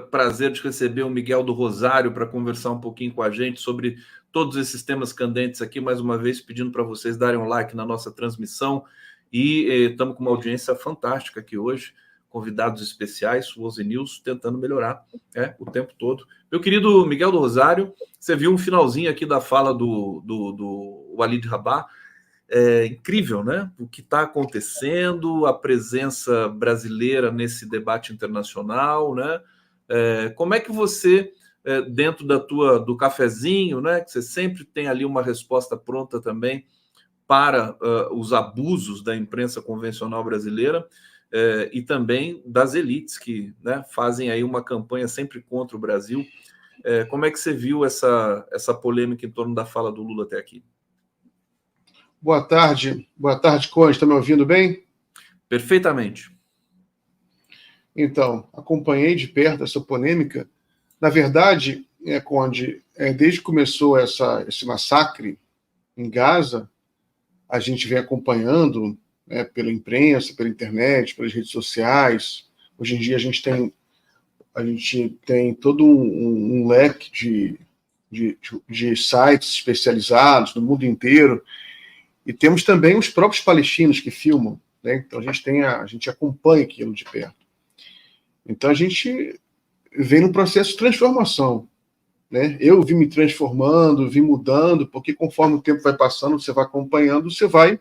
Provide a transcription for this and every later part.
prazer de receber o Miguel do Rosário para conversar um pouquinho com a gente sobre todos esses temas candentes aqui, mais uma vez pedindo para vocês darem um like na nossa transmissão, e estamos com uma audiência fantástica aqui hoje, convidados especiais, Waze News, tentando melhorar o tempo todo. Meu querido Miguel do Rosário, você viu um finalzinho aqui da fala do Walid Rabah. É incrível, né? O que está acontecendo, a presença brasileira nesse debate internacional, né? Como é que você, dentro do cafezinho, né? Que você sempre tem ali uma resposta pronta também para os abusos da imprensa convencional brasileira, e também das elites que, né, fazem aí uma campanha sempre contra o Brasil. Como é que você viu essa polêmica em torno da fala do Lula até aqui? Boa tarde, Conde. Está me ouvindo bem? Perfeitamente. Então, acompanhei de perto essa polêmica. Na verdade, Conde, desde que começou esse massacre em Gaza, a gente vem acompanhando, pela imprensa, pela internet, pelas redes sociais. Hoje em dia a gente tem todo um leque de sites especializados no mundo inteiro. E temos também os próprios palestinos que filmam, né? Então a gente acompanha aquilo de perto. Então a gente vem num processo de transformação, né? Eu vim me transformando, vim mudando, porque conforme o tempo vai passando, você vai acompanhando, você vai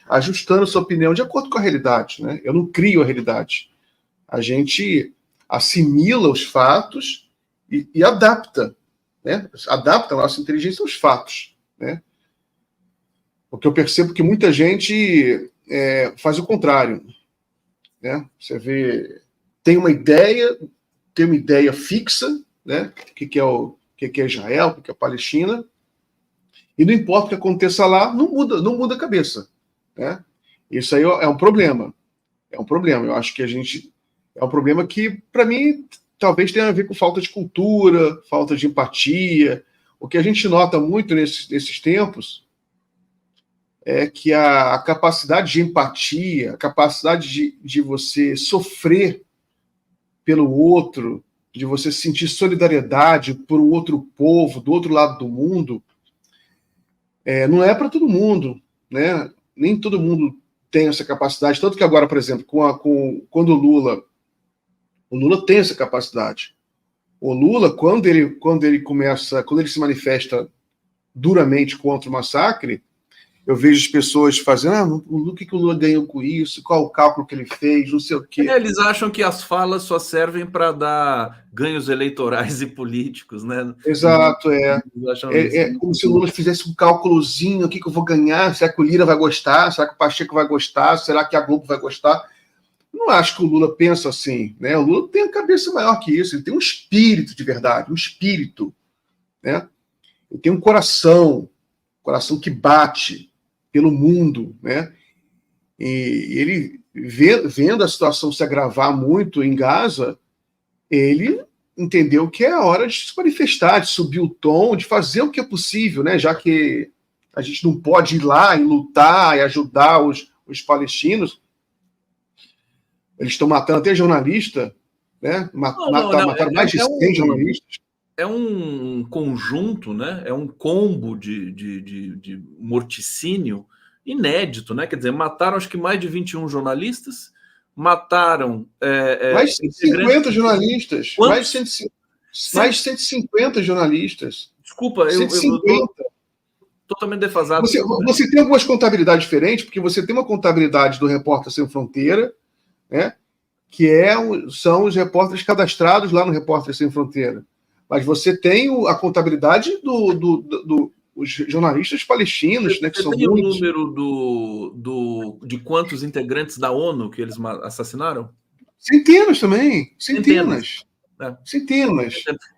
ajustando a sua opinião de acordo com a realidade, né? Eu não crio a realidade. A gente assimila os fatos e adapta, né? Adapta a nossa inteligência aos fatos, né? Porque eu percebo que muita gente faz o contrário, né? Você vê, tem uma ideia fixa, né? O que é Israel, o que é Palestina, e não importa o que aconteça lá, não muda a cabeça, né? Isso aí é um problema. É um problema. Eu acho que é um problema que, para mim, talvez tenha a ver com falta de cultura, falta de empatia. O que a gente nota muito nesses tempos é que a capacidade de empatia, a capacidade de você sofrer pelo outro, de você sentir solidariedade por um outro povo, do outro lado do mundo, não é para todo mundo, né? Nem todo mundo tem essa capacidade. Tanto que agora, por exemplo, quando o Lula tem essa capacidade. O Lula, quando ele se manifesta duramente contra o massacre, eu vejo as pessoas fazendo, o que o Lula ganhou com isso, qual o cálculo que ele fez, não sei o quê. Eles acham que as falas só servem para dar ganhos eleitorais e políticos, né? Exato, é como se o Lula fizesse um cálculozinho, o que eu vou ganhar, será que o Lira vai gostar, será que o Pacheco vai gostar, será que a Globo vai gostar? Não acho que o Lula pensa assim, né? O Lula tem a cabeça maior que isso, ele tem um espírito de verdade, um espírito, né? Ele tem um coração que bate pelo mundo, né? E ele, vendo a situação se agravar muito em Gaza, ele entendeu que é a hora de se manifestar, de subir o tom, de fazer o que é possível, né? Já que a gente não pode ir lá e lutar e ajudar os palestinos. Eles estão matando até jornalista, né? Mataram mais de 100 jornalistas. É um conjunto, né? É um combo de morticínio inédito, né? Quer dizer, mataram acho que mais de 21 jornalistas, mataram... mais de 150 jornalistas. Mais de 150 jornalistas. Desculpa, 150. Eu totalmente defasado. Você tem algumas contabilidades diferentes, porque você tem uma contabilidade do Repórter Sem Fronteira, né? Que são os repórteres cadastrados lá no Repórter Sem Fronteira. Mas você tem a contabilidade dos jornalistas palestinos, né? Que são muitos. O número de quantos integrantes da ONU que eles assassinaram? Centenas também. Centenas.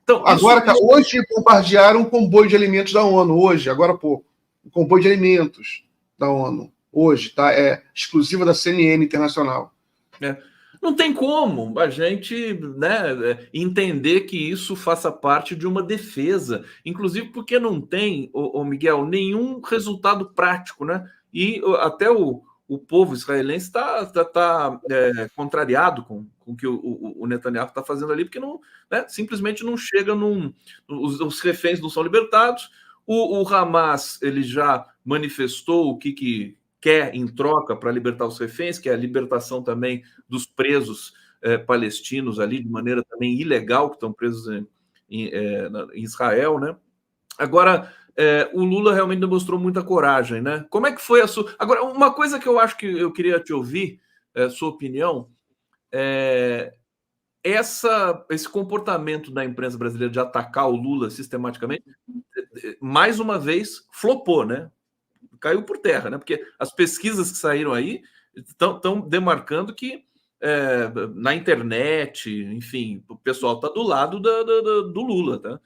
Então, agora, hoje bombardearam um comboio de alimentos da ONU, agora há pouco. Um comboio de alimentos da ONU, hoje, tá? É exclusiva da CNN Internacional. Não tem como a gente, né, entender que isso faça parte de uma defesa, inclusive porque não tem, Miguel, nenhum resultado prático, né? E até o o povo israelense está contrariado com o que o Netanyahu está fazendo ali, porque não, né, simplesmente não chega os reféns não são libertados. O Hamas ele já manifestou o que quer em troca para libertar os reféns, que é a libertação também dos presos palestinos ali, de maneira também ilegal, que estão presos em Israel, né? Agora, o Lula realmente demonstrou muita coragem, né? Como é que foi a sua... Agora, uma coisa que eu acho que eu queria te ouvir, sua opinião, esse comportamento da imprensa brasileira de atacar o Lula sistematicamente, mais uma vez, flopou, né? Caiu por terra, né? Porque as pesquisas que saíram aí estão demarcando que na internet, enfim, o pessoal está do lado do Lula, tá?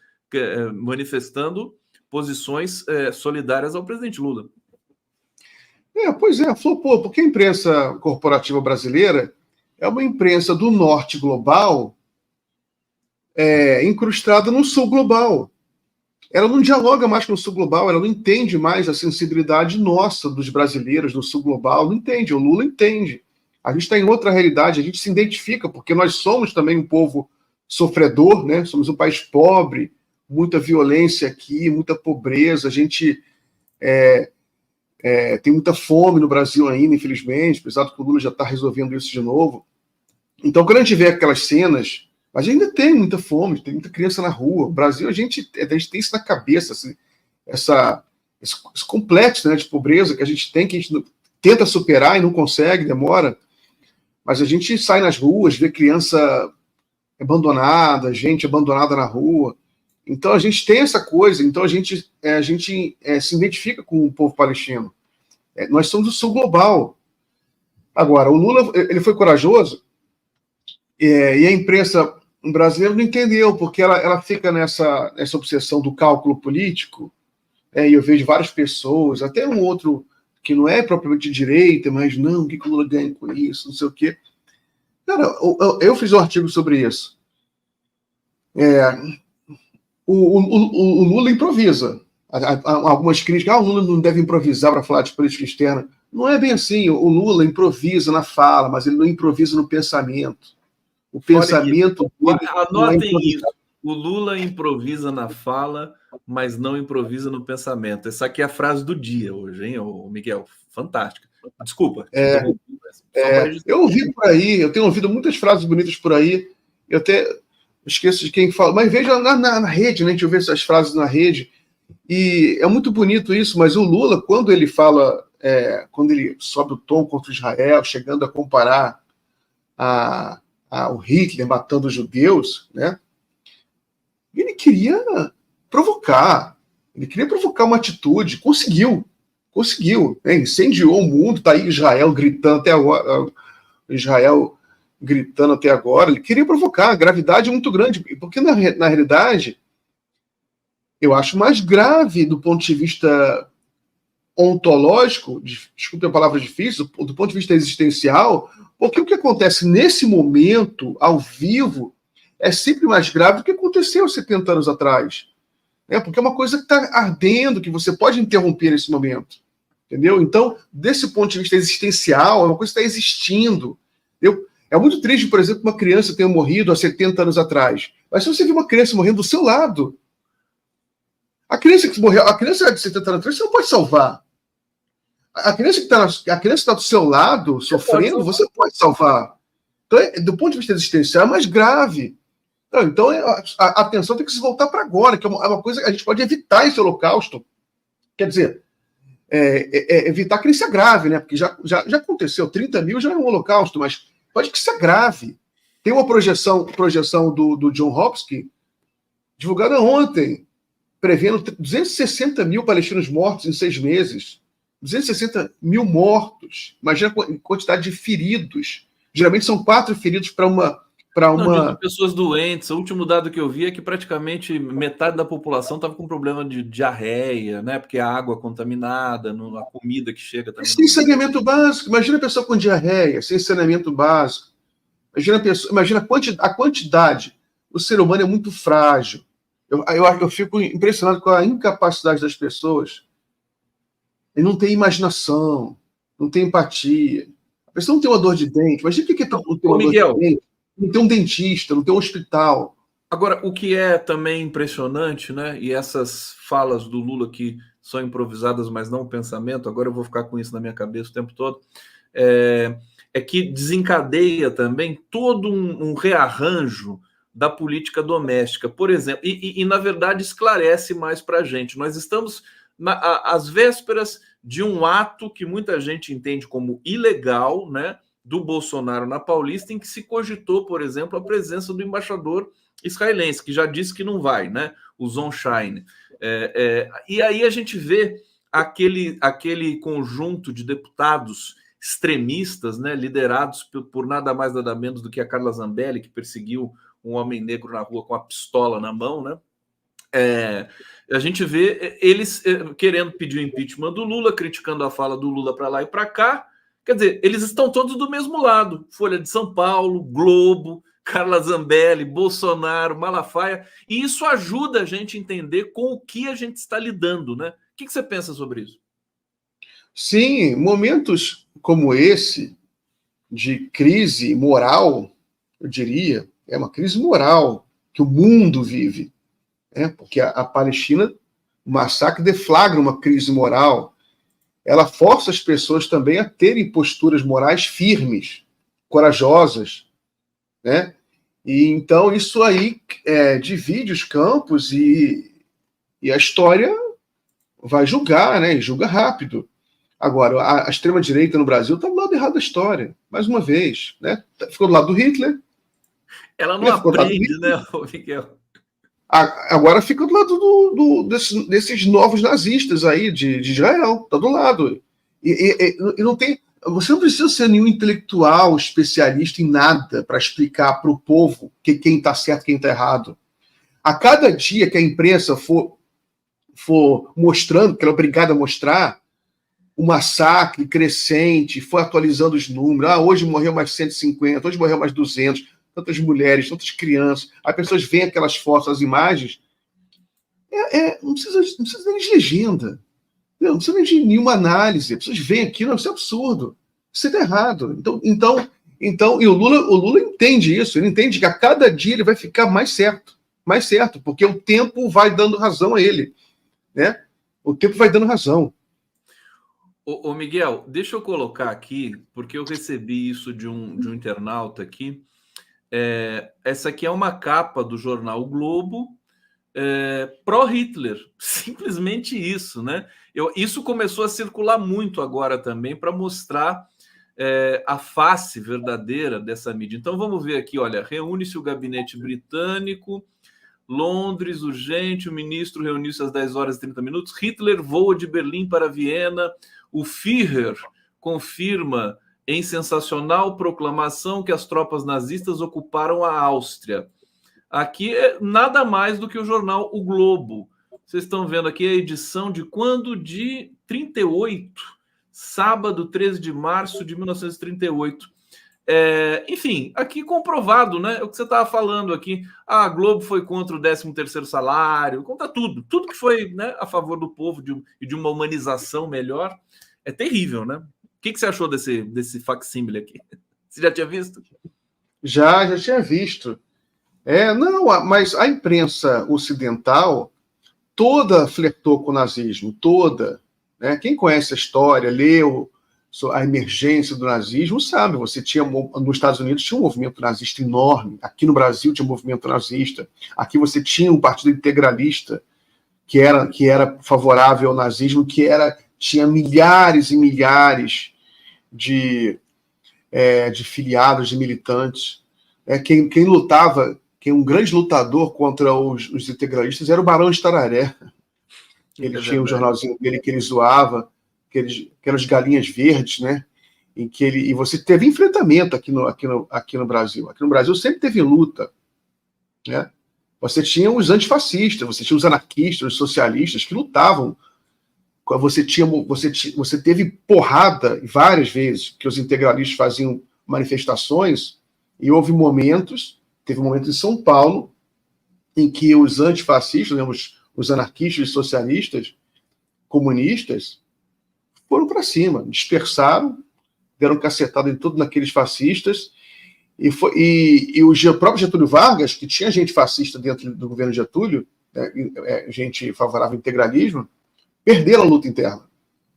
Manifestando posições solidárias ao presidente Lula. Pois é, flopou, porque a imprensa corporativa brasileira é uma imprensa do norte global incrustada no sul global. Ela não dialoga mais com o sul global, ela não entende mais a sensibilidade nossa dos brasileiros no sul global, não entende, o Lula entende. A gente está em outra realidade, a gente se identifica, porque nós somos também um povo sofredor, né? Somos um país pobre, muita violência aqui, muita pobreza, a gente tem muita fome no Brasil ainda, infelizmente, apesar que o Lula já está resolvendo isso de novo. Então, quando a gente vê aquelas cenas, a gente ainda tem muita fome, tem muita criança na rua. O Brasil, a gente tem isso na cabeça, assim, esse complexo, né, de pobreza que a gente tem, que a gente tenta superar e não consegue, demora. Mas a gente sai nas ruas, vê criança abandonada, gente abandonada na rua. Então a gente tem essa coisa, então a gente se identifica com o povo palestino. Nós somos o sul global. Agora, o Lula ele foi corajoso e a imprensa brasileira não entendeu, porque ela fica nessa obsessão do cálculo político, e eu vejo várias pessoas, até um outro que não é propriamente de direita, mas não, o que o Lula ganha com isso, não sei o quê. Cara, eu fiz um artigo sobre isso. O Lula improvisa. Algumas críticas, o Lula não deve improvisar para falar de política externa. Não é bem assim. O Lula improvisa na fala, mas ele não improvisa no pensamento. O pensamento dele anotem isso. O Lula improvisa na fala, mas não improvisa no pensamento. Essa aqui é a frase do dia hoje, hein, Miguel? Fantástica. Desculpa. Eu ouvi por aí, eu tenho ouvido muitas frases bonitas por aí. Eu até esqueço de quem fala, mas veja na rede, né? A gente vê essas frases na rede. E é muito bonito isso, mas o Lula, quando ele fala, quando ele sobe o tom contra Israel, chegando a comparar o Hitler matando os judeus, né? Ele queria provocar uma atitude, conseguiu, né? Incendiou o mundo, tá aí Israel gritando até agora, ele queria provocar, a gravidade é muito grande, porque na realidade, eu acho mais grave do ponto de vista ontológico, desculpe a palavra difícil, do ponto de vista existencial, porque o que acontece nesse momento, ao vivo, é sempre mais grave do que aconteceu 70 anos atrás. Porque é uma coisa que está ardendo, que você pode interromper nesse momento. Entendeu? Então, desse ponto de vista existencial, é uma coisa que está existindo. Entendeu? É muito triste, por exemplo, que uma criança tenha morrido há 70 anos atrás. Mas se você vê uma criança morrendo do seu lado, a criança que morreu, a criança de 70 anos atrás, você não pode salvar. A criança que está do seu lado, sofrendo, você pode salvar. Então, do ponto de vista existencial, é mais grave. Então a atenção tem que se voltar para agora, que é uma coisa que a gente pode evitar esse holocausto. Quer dizer, evitar que ele se agrave, né? Porque já aconteceu, 30 mil já é um holocausto, mas pode que se agrave. Tem uma projeção do John Hopkins, divulgada ontem, prevendo 260 mil palestinos mortos em 6 meses. 260 mil mortos. Imagina a quantidade de feridos. Geralmente são 4 feridos para uma... Não, pessoas doentes. O último dado que eu vi é que praticamente metade da população estava com problema de diarreia, né? Porque a água contaminada, a comida que chega também. Sem saneamento básico. Imagina a pessoa com diarreia, sem saneamento básico. Imagina a quantidade. O ser humano é muito frágil. Eu fico impressionado com a incapacidade das pessoas. Ele não tem imaginação. não tem empatia. A pessoa não tem uma dor de dente. Imagina o que é não ter uma Miguel, dor de dente. Não tem um dentista, não tem um hospital. agora, o que é também impressionante, né? E essas falas do Lula que são improvisadas, mas não o pensamento, agora eu vou ficar com isso na minha cabeça o tempo todo, é que desencadeia também todo um rearranjo da política doméstica, por exemplo, e na verdade esclarece mais para a gente. Nós estamos às vésperas de um ato que muita gente entende como ilegal, né? Do Bolsonaro na Paulista, em que se cogitou, por exemplo, a presença do embaixador israelense, que já disse que não vai, né? O Zonshine. E aí a gente vê aquele conjunto de deputados extremistas, né, liderados por nada mais nada menos do que a Carla Zambelli, que perseguiu um homem negro na rua com a pistola na mão, né? A gente vê eles querendo pedir o impeachment do Lula, criticando a fala do Lula para lá e para cá. Quer dizer, eles estão todos do mesmo lado. Folha de São Paulo, Globo, Carla Zambelli, Bolsonaro, Malafaia. E isso ajuda a gente a entender com o que a gente está lidando, né? O que você pensa sobre isso? Sim, momentos como esse, de crise moral, eu diria, é uma crise moral que o mundo vive. Porque a Palestina, o massacre deflagra uma crise moral. Ela força as pessoas também a terem posturas morais firmes, corajosas, né? E então isso aí divide os campos e a história vai julgar, né? E julga rápido. Agora, a extrema-direita no Brasil está do lado errado da história, mais uma vez, né? Ficou do lado do Hitler. Ela não aprende, né, Miguel? Agora fica do lado desses novos nazistas aí de Israel, está do lado. E não tem. Você não precisa ser nenhum intelectual especialista em nada para explicar para o povo quem está certo e quem está errado. A cada dia que a imprensa for mostrando, que ela é obrigada a mostrar, o massacre crescente, foi atualizando os números. Hoje morreu mais 150, hoje morreu mais 200, tantas mulheres, tantas crianças. As pessoas veem aquelas fotos, as imagens. Não precisa nem de legenda. Não precisa nem de nenhuma análise. As pessoas veem aquilo, isso é absurdo. Isso está errado. Então, e o Lula entende isso. Ele entende que a cada dia ele vai ficar mais certo, porque o tempo vai dando razão a ele, né? O tempo vai dando razão. Ô Miguel, deixa eu colocar aqui, porque eu recebi isso de um internauta aqui. Essa aqui é uma capa do jornal o Globo, pró-Hitler, simplesmente isso, né? Isso começou a circular muito agora também para mostrar a face verdadeira dessa mídia. Então vamos ver aqui, olha, reúne-se o gabinete britânico, Londres, urgente, o ministro reuniu-se às 10 horas e 30 minutos, Hitler voa de Berlim para Viena, o Führer confirma em sensacional proclamação que as tropas nazistas ocuparam a Áustria. Aqui é nada mais do que o jornal O Globo. Vocês estão vendo aqui a edição de quando? De 38, sábado 13 de março de 1938. Enfim, aqui comprovado, né? O que você estava falando aqui. A Globo foi contra o 13º salário, contra tudo que foi, né, a favor do povo e de uma humanização melhor. É terrível, né? O que você achou desse facsímile aqui? Você já tinha visto? Já tinha visto. Não, mas a imprensa ocidental toda flertou com o nazismo, toda. Né? Quem conhece a história, leu a emergência do nazismo, sabe, nos Estados Unidos tinha um movimento nazista enorme, aqui no Brasil tinha um movimento nazista, aqui você tinha um partido integralista que era favorável ao nazismo, tinha milhares e milhares de filiados, de militantes. Quem lutava, um grande lutador contra os integralistas era o Barão de Tararé. Ele tinha um jornalzinho dele que ele zoava, que eram as galinhas verdes, né? E você teve enfrentamento aqui no Brasil. Aqui no Brasil sempre teve luta, né? Você tinha os antifascistas, você tinha os anarquistas, os socialistas que lutavam. Você teve porrada várias vezes que os integralistas faziam manifestações e teve um momento em São Paulo em que os antifascistas, os anarquistas e socialistas, comunistas, foram para cima, dispersaram, deram cacetada em tudo naqueles fascistas, e o próprio Getúlio Vargas, que tinha gente fascista dentro do governo Getúlio, né, gente favorável ao integralismo, perderam a luta interna.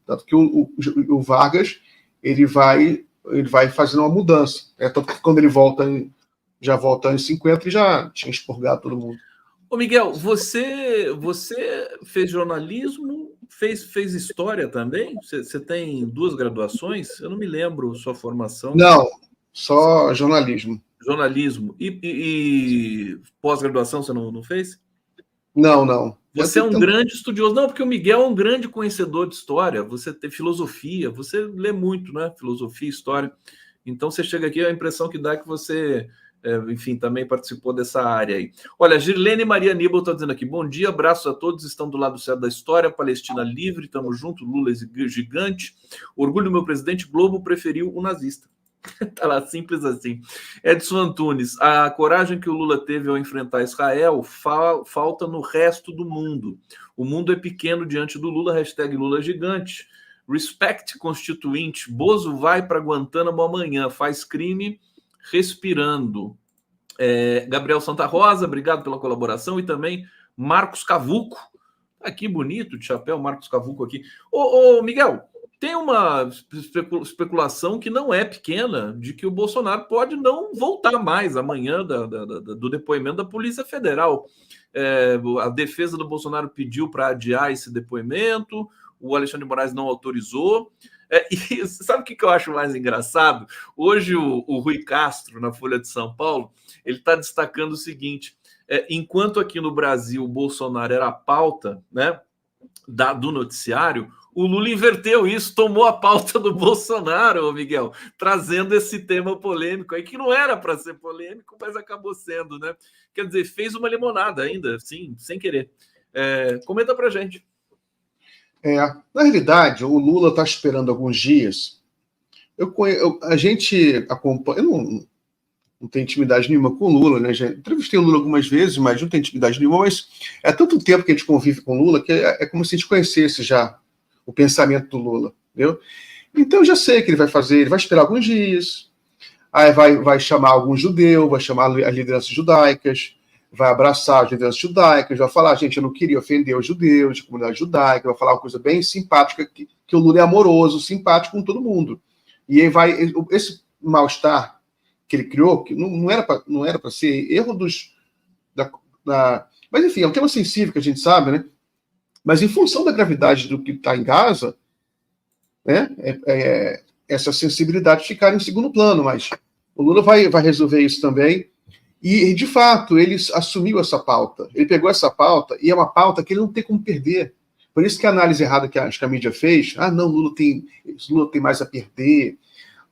Tanto que o Vargas ele vai fazendo uma mudança. Tanto que quando ele já volta em 50 e já tinha expurgado todo mundo. Ô Miguel, você fez jornalismo, fez história também? Você tem 2 graduações? Eu não me lembro sua formação. Não, só jornalismo. Jornalismo. E pós-graduação você não fez? Não. Você é um grande estudioso. Não, porque o Miguel é um grande conhecedor de história. Você tem filosofia, você lê muito, né? Filosofia, história. Então você chega aqui, a impressão que dá é que você... enfim, também participou dessa área aí. Olha, Girlene Maria Aníbal está dizendo aqui, bom dia, abraços a todos, estão do lado certo da história, Palestina livre, estamos juntos, Lula gigante, orgulho do meu presidente, Globo preferiu o nazista. Tá lá, simples assim. Edson Antunes, a coragem que o Lula teve ao enfrentar Israel falta no resto do mundo. O mundo é pequeno diante do Lula, hashtag Lula gigante. Respect Constituinte, Bozo vai para Guantánamo amanhã, faz crime respirando. Gabriel Santa Rosa, obrigado pela colaboração, e também Marcos Cavuco, aqui bonito de chapéu, Marcos Cavuco aqui. Ô Miguel, tem uma especulação que não é pequena de que o Bolsonaro pode não voltar mais amanhã do depoimento da Polícia Federal. A defesa do Bolsonaro pediu para adiar esse depoimento, o Alexandre de Moraes não autorizou. E sabe o que eu acho mais engraçado? Hoje o Rui Castro, na Folha de São Paulo, ele está destacando o seguinte: enquanto aqui no Brasil o Bolsonaro era a pauta, né, do noticiário, o Lula inverteu isso, tomou a pauta do Bolsonaro, Miguel, trazendo esse tema polêmico aí, que não era para ser polêmico, mas acabou sendo, né? Quer dizer, fez uma limonada ainda, sim, sem querer. Comenta pra gente. Na realidade, o Lula está esperando alguns dias. A gente acompanha. Eu não tenho intimidade nenhuma com o Lula, né? Já entrevistei o Lula algumas vezes, mas não tenho intimidade nenhuma. Mas é tanto tempo que a gente convive com o Lula que é como se a gente conhecesse já o pensamento do Lula, entendeu? Então eu já sei o que ele vai fazer. Ele vai esperar alguns dias, aí vai chamar algum judeu, vai chamar as lideranças judaicas, vai abraçar as lideranças judaicas, vai falar, gente, eu não queria ofender os judeus, a comunidade judaica, vai falar uma coisa bem simpática, que o Lula é amoroso, simpático com todo mundo. E aí esse mal-estar que ele criou, que não era para ser erro mas enfim, é um tema sensível que a gente sabe, né? Mas em função da gravidade do que está em Gaza, né, essa sensibilidade ficar em segundo plano, mas o Lula vai resolver isso também. E, de fato, ele assumiu essa pauta. Ele pegou essa pauta e é uma pauta que ele não tem como perder. Por isso que a análise errada que a mídia fez, não, Lula tem mais a perder,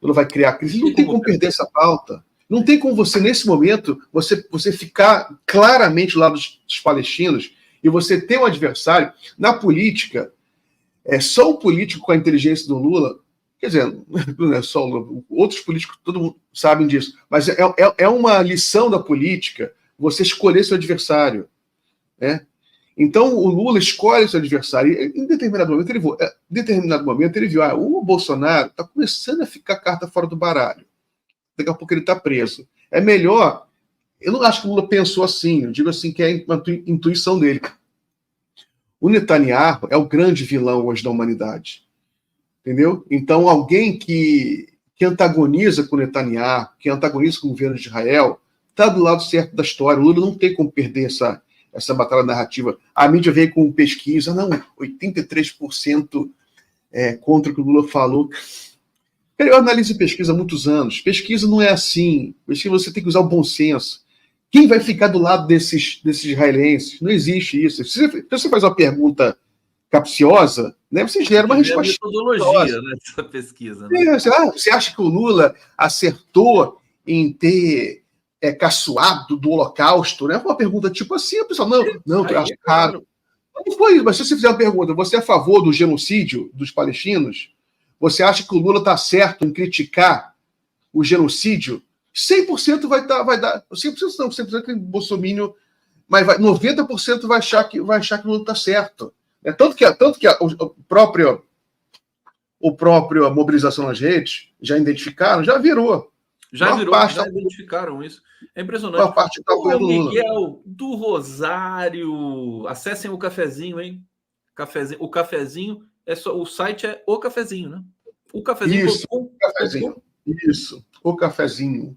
Lula vai criar crise. Não tem como perder essa pauta. Não tem como você, nesse momento, você ficar claramente do lado dos palestinos e você ter um adversário. Na política, só o político com a inteligência do Lula, quer dizer, não é só o Lula, outros políticos, todo mundo sabem disso, mas é uma lição da política você escolher seu adversário, né? Então o Lula escolhe seu adversário e em determinado momento ele viu, o Bolsonaro está começando a ficar carta fora do baralho, daqui a pouco ele está preso, é melhor. Eu não acho que o Lula pensou assim, eu digo assim que é uma intuição dele. O Netanyahu é o grande vilão hoje da humanidade, entendeu? Então alguém que antagoniza com o Netanyahu, que antagoniza com o governo de Israel, está do lado certo da história. O Lula não tem como perder essa batalha narrativa. A mídia veio com pesquisa, 83% contra o que o Lula falou. Eu analiso pesquisa há muitos anos. Pesquisa não é assim. Pesquisa você tem que usar o bom senso. Quem vai ficar do lado desses israelenses? Não existe isso. Se você faz uma pergunta capciosa, né, você gera uma resposta. Metodologia nessa pesquisa. Né? Você acha que o Lula acertou em ter caçoado do Holocausto? Né? Uma pergunta tipo assim, a pessoa, não, eu acho caro. Não foi isso, mas se você fizer uma pergunta, você é a favor do genocídio dos palestinos? Você acha que o Lula está certo em criticar o genocídio? 100% vai dar, 100% não, 100% em Bolsonaro, mas 90% vai achar que o Lula está certo. Tanto que o próprio o próprio a mobilização nas redes, já identificaram, já virou. Já identificaram isso. É impressionante. A parte tá o Miguel do Rosário, acessem o cafezinho, hein? O cafezinho o site é O Cafezinho, né? O cafezinho. Isso, o cafezinho. Isso, O Cafezinho.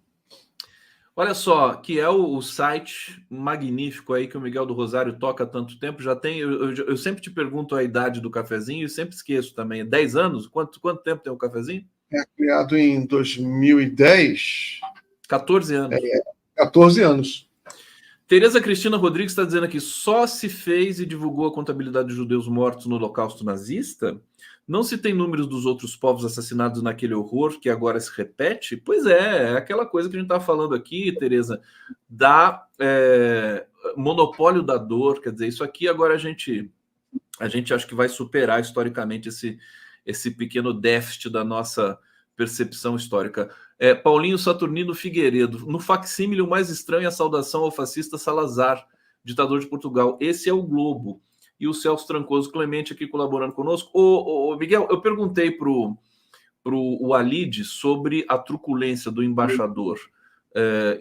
Olha só, que é o site magnífico aí que o Miguel do Rosário toca há tanto tempo. Já tem. Eu sempre te pergunto a idade do cafezinho e sempre esqueço também. 10 anos? Quanto tempo tem o cafezinho? É criado em 2010. 14 anos. 14 anos. Tereza Cristina Rodrigues está dizendo aqui: só se fez e divulgou a contabilidade de judeus mortos no Holocausto nazista? Não se tem números dos outros povos assassinados naquele horror que agora se repete? Pois é aquela coisa que a gente estava falando aqui, Tereza, da monopólio da dor. Quer dizer, isso aqui agora a gente acho que vai superar historicamente esse pequeno déficit da nossa percepção histórica. Paulinho Saturnino Figueiredo, no facsímile, o mais estranho é a saudação ao fascista Salazar, ditador de Portugal. Esse é o Globo. E o Celso Trancoso Clemente aqui colaborando conosco. Ô, Miguel, eu perguntei pro Walid sobre a truculência do embaixador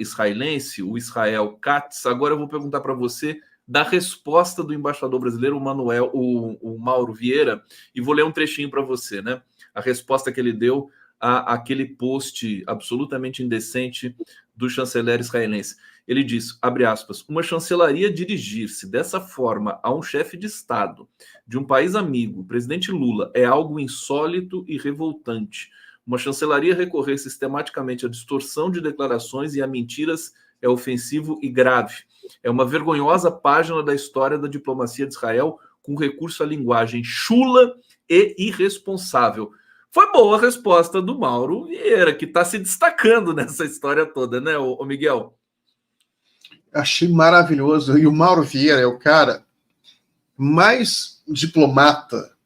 israelense, o Israel Katz. Agora eu vou perguntar para você da resposta do embaixador brasileiro, o Mauro Vieira, e vou ler um trechinho para você, né? A resposta que ele deu àquele post absolutamente indecente do chanceler israelense. Ele diz, abre aspas, uma chancelaria dirigir-se dessa forma a um chefe de Estado de um país amigo, o presidente Lula, é algo insólito e revoltante. Uma chancelaria recorrer sistematicamente à distorção de declarações e a mentiras é ofensivo e grave. É uma vergonhosa página da história da diplomacia de Israel com recurso à linguagem chula e irresponsável. Foi boa a resposta do Mauro Vieira, que está se destacando nessa história toda, né, ô Miguel? Achei maravilhoso. E o Mauro Vieira é o cara mais diplomata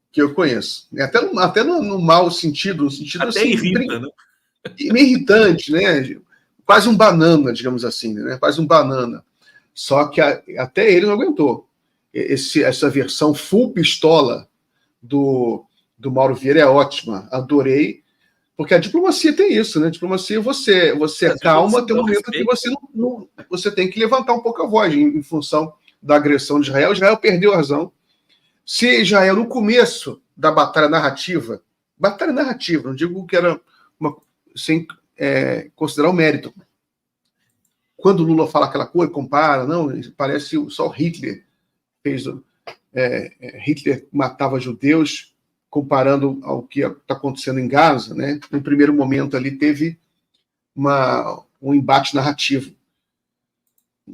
que eu conheço. Até no mau sentido, no sentido até assim, irrita, né? Meio irritante, né? Quase um banana, digamos assim, né? Quase um banana. Só que até ele não aguentou. Essa versão full pistola do Mauro Vieira é ótima. Adorei. Porque a diplomacia tem isso, né? A diplomacia, você calma, tem um momento que você tem que levantar um pouco a voz em função da agressão de Israel. Israel perdeu a razão. Se Israel, no começo da batalha narrativa, não digo que era sem considerar o mérito. Quando o Lula fala aquela coisa, compara, não, parece só Hitler fez. Hitler matava judeus, comparando ao que está acontecendo em Gaza, né? No primeiro momento ali teve um embate narrativo.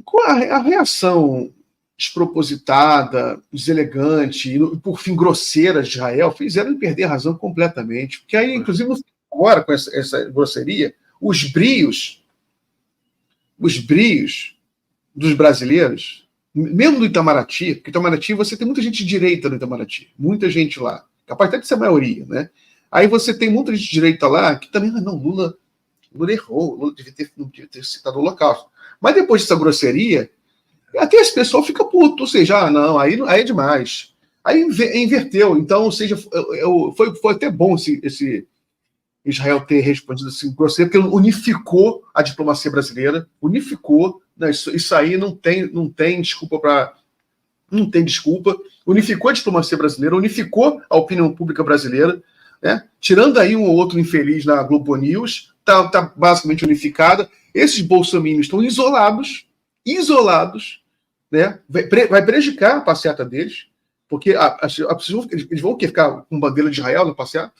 Com a reação despropositada, deselegante e, por fim, grosseira de Israel, fizeram ele perder a razão completamente. Porque aí, inclusive, agora, com essa grosseria, os brios dos brasileiros, mesmo do Itamaraty, porque Itamaraty você tem muita gente de direita no Itamaraty, muita gente lá, capaz até de ser a maioria, né? Aí você tem muita gente de direita lá que também, não, Lula errou, Lula não devia ter citado o Holocausto. Mas depois dessa grosseria, até esse pessoal fica puto, ou seja, não, aí é demais. Aí inverteu, então, ou seja, foi até bom esse Israel ter respondido assim, grosseiro, porque unificou a diplomacia brasileira, unificou, né, isso aí não tem desculpa não tem desculpa, unificou a diplomacia brasileira, unificou a opinião pública brasileira, né, tirando aí um ou outro infeliz na Globo News, tá basicamente unificada. Esses bolsominions estão isolados, né, vai prejudicar a passeata deles, porque eles vão ficar com bandeira de Israel na passeata?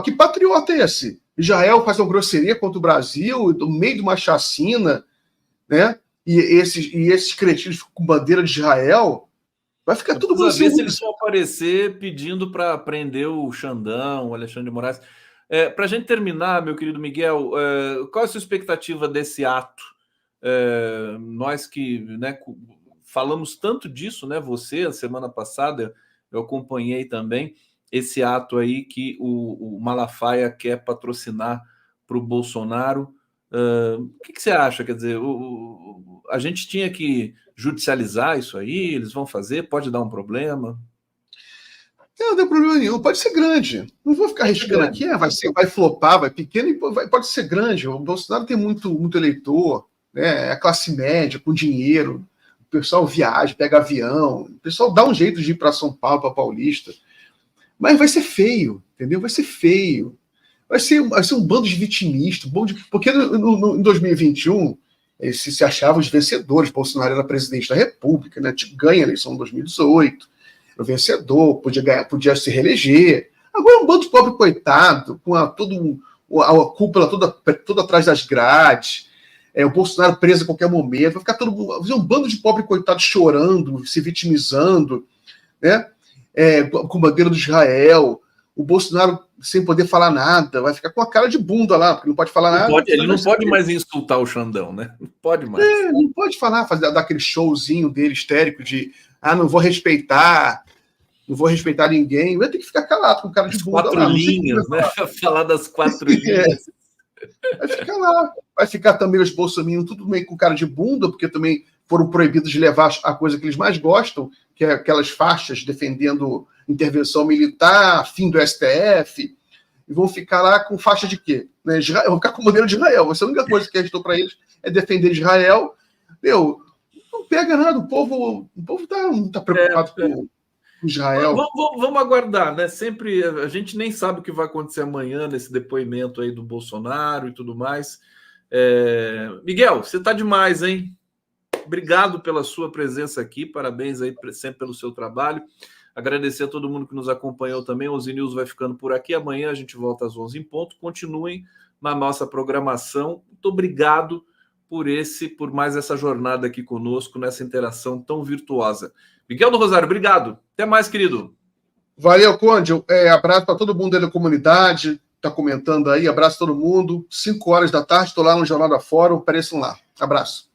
Que patriota é esse? Israel faz uma grosseria contra o Brasil, no meio de uma chacina, né? E esses cretinos ficam com bandeira de Israel. Vai ficar tudo grosseiro. Ver se eles vão aparecer pedindo para prender o Xandão, o Alexandre de Moraes. Para a gente terminar, meu querido Miguel, qual é a sua expectativa desse ato? Nós que, né, falamos tanto disso, né? Você, a semana passada, eu acompanhei também esse ato aí que o Malafaia quer patrocinar para o Bolsonaro. O que você acha? Quer dizer, a gente tinha que judicializar isso aí? Eles vão fazer? Pode dar um problema? Não tem problema nenhum, pode ser grande. Não vou ficar arriscando aqui, vai flopar, vai pequeno, e pode ser grande. O Bolsonaro tem muito eleitor, né? É a classe média, com dinheiro. O pessoal viaja, pega avião, o pessoal dá um jeito de ir para São Paulo, para Paulista. Mas vai ser feio, entendeu? Vai ser feio. Vai ser um bando de vitimistas, porque em 2021 eles se achavam os vencedores. Bolsonaro era presidente da República, né? Ganha a eleição em 2018. O vencedor, podia se reeleger. Agora é um bando de pobre coitado, com a cúpula toda atrás das grades, o Bolsonaro preso a qualquer momento, vai ficar um bando de pobre coitado chorando, se vitimizando, né? Com bandeira do Israel, o Bolsonaro sem poder falar nada, vai ficar com a cara de bunda lá, porque não pode falar nada. Ele não pode mais insultar o Xandão, né? Não pode mais. Não pode falar, dar aquele showzinho dele histérico de não vou respeitar ninguém. Vai ter que ficar calado com o cara de bunda. Quatro linhas, né? Falar das 4 linhas. Vai ficar lá. Vai ficar também os bolsominions tudo meio com cara de bunda, porque também foram proibidos de levar a coisa que eles mais gostam, que é aquelas faixas defendendo intervenção militar, fim do STF, e vão ficar lá com faixa de quê? Né? Vão ficar com o modelo de Israel. Essa é a única coisa que restou para eles é defender Israel. Não pega nada, o povo não está preocupado com Israel. Vamos aguardar, né? Sempre a gente nem sabe o que vai acontecer amanhã nesse depoimento aí do Bolsonaro e tudo mais. Miguel, você está demais, hein? Obrigado pela sua presença aqui, parabéns aí sempre pelo seu trabalho. Agradecer a todo mundo que nos acompanhou também. O Ozzy News vai ficando por aqui. Amanhã a gente volta às 11 em ponto. Continuem na nossa programação. Muito obrigado por mais essa jornada aqui conosco, nessa interação tão virtuosa. Miguel do Rosário, obrigado. Até mais, querido. Valeu, Conde. Abraço para todo mundo aí da comunidade. Está comentando aí. Abraço a todo mundo. 5 horas da tarde, estou lá no Jornal da Fórum. Apareçam lá. Abraço.